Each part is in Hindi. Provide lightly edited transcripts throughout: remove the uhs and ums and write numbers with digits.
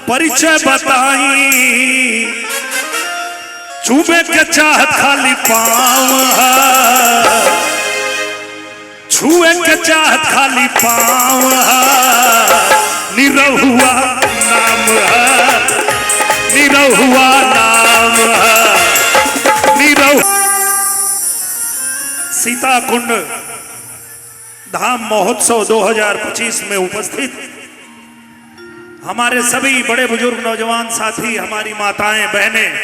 परिचय बताई, चूमे के चाहत खाली पाँव है, छुए के चाहत खाली पाँव है, निरहुआ नाम है, निरहुआ नाम है, निरहुआ। सीता कुंड धाम महोत्सव 2025 में उपस्थित हमारे सभी बड़े बुजुर्ग नौजवान साथी, हमारी माताएं बहनें,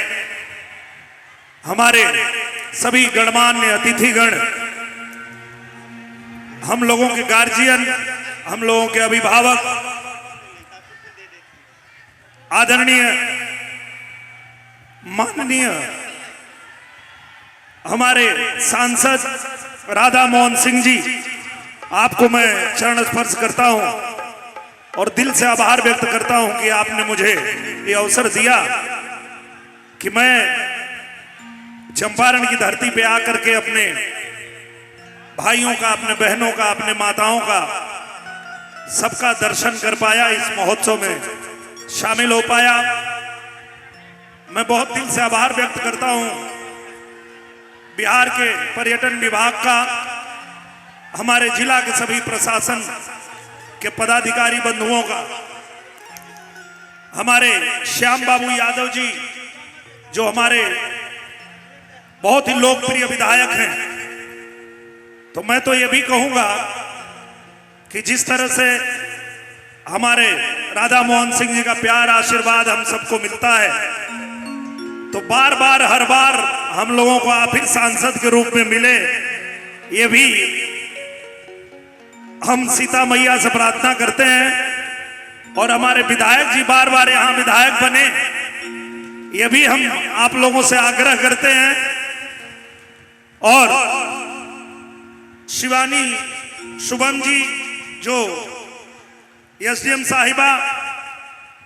हमारे सभी गणमान्य अतिथिगण, हम लोगों के गार्जियन, हम लोगों के अभिभावक, आदरणीय माननीय हमारे सांसद राधा मोहन सिंह जी, आपको मैं चरण स्पर्श करता हूं और दिल से आभार व्यक्त करता हूं कि आपने मुझे ये अवसर दिया कि मैं चंपारण की धरती पे आकर के अपने भाइयों का, अपने बहनों का, अपने माताओं का सबका दर्शन कर पाया, इस महोत्सव में शामिल हो पाया। मैं बहुत दिल से आभार व्यक्त करता हूं बिहार के पर्यटन विभाग का, हमारे जिला के सभी प्रशासन के पदाधिकारी बंधुओं का, हमारे श्याम बाबू यादव जी जो हमारे बहुत ही लोकप्रिय विधायक हैं। तो मैं तो ये भी कहूंगा कि जिस तरह से हमारे राधा मोहन सिंह जी का प्यार आशीर्वाद हम सबको मिलता है, तो बार बार हर बार हम लोगों को आप ही सांसद के रूप में मिले, ये भी हम सीता मैया से प्रार्थना करते हैं। और हमारे विधायक जी बार बार यहां विधायक बने, ये भी हम आप लोगों से आग्रह करते हैं। और शिवानी शुभम जी जो एसडीएम साहिबा,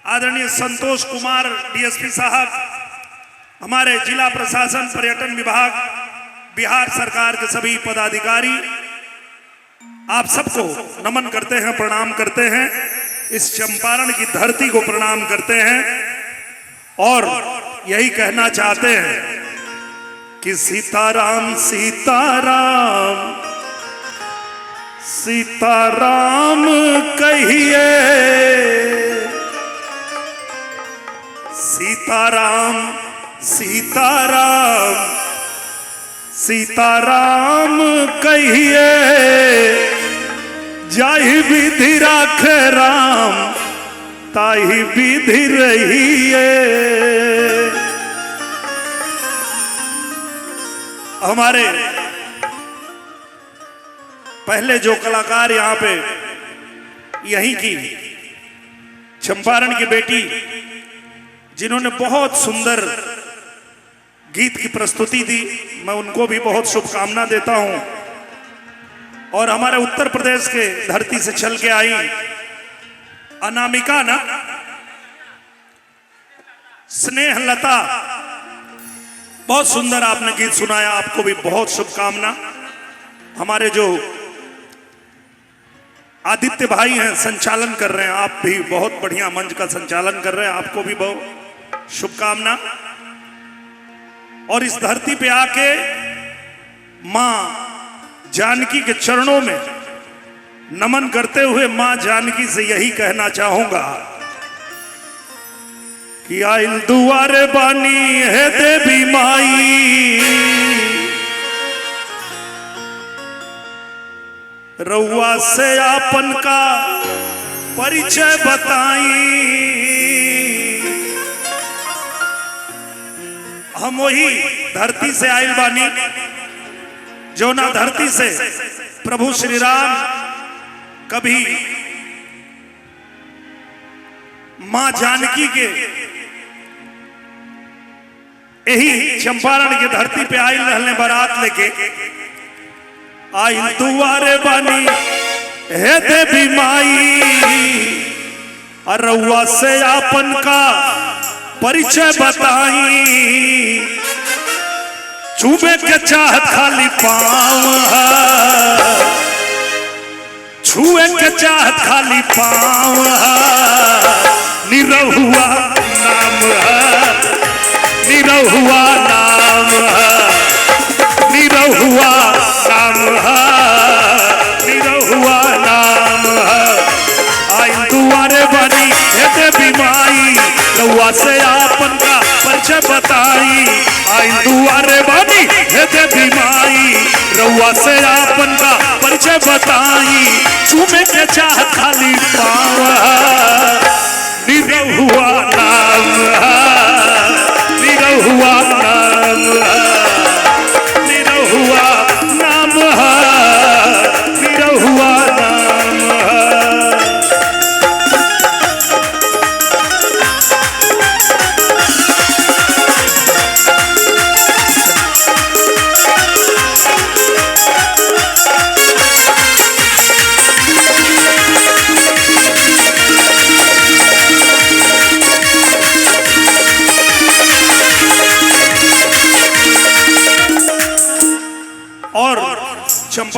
आदरणीय संतोष कुमार डीएसपी साहब, हमारे जिला प्रशासन पर्यटन विभाग, बिहार सरकार के सभी पदाधिकारी, आप सबको नमन करते हैं, प्रणाम करते हैं, इस चंपारण की धरती को प्रणाम करते हैं और यही कहना चाहते हैं कि सीताराम सीताराम सीताराम कहिए, सीताराम सीताराम सीताराम कहिए, जाहि विधि राखे राम ताहि विधि रहिए। हमारे पहले जो कलाकार यहाँ पे यहीं की चंपारण की बेटी, जिन्होंने बहुत सुंदर गीत की प्रस्तुति दी, मैं उनको भी बहुत शुभकामना देता हूं। और हमारे उत्तर प्रदेश के धरती से चल के आई अनामिका ना, स्नेहलता, बहुत सुंदर आपने गीत सुनाया, आपको भी बहुत शुभकामना। हमारे जो आदित्य भाई हैं, संचालन कर रहे हैं, आप भी बहुत बढ़िया मंच का संचालन कर रहे हैं, आपको भी बहुत शुभकामना। और इस धरती पे आके मां जानकी के चरणों में नमन करते हुए मां जानकी से यही कहना चाहूंगा कि आइल दुआरे बानी है देवी माई, रउआ से आपन का परिचय बताई। हम वही धरती से आइल बानी जो ना धरती से प्रभु श्री राम कभी मां जानकी के यही चंपारण के धरती पे आइल रहने बारात लेके, आइल दुआरे बानी हे देवी माई, और रउआ से आपन का परिचय बताई। चूमे के चाहत खाली पाँव है, छुए के चाहत खाली पाँव निरहुआ नाम है, निरहुआ नाम है, निरहुआ नाम है, निरहुआ नाम है। आई दुआरे बनी हेते बीमाई रहुआ से आपन का परिचय बताई। आई दुआरे बनी हेते बीमाई रहुआ से आपन का परिचय बताई। चूमे के चाहत खाली पाँव निरहुआ नाम है, निरहुआ नाम है, निरहुआ नाम है, निरहुआ नाम है। और चंपा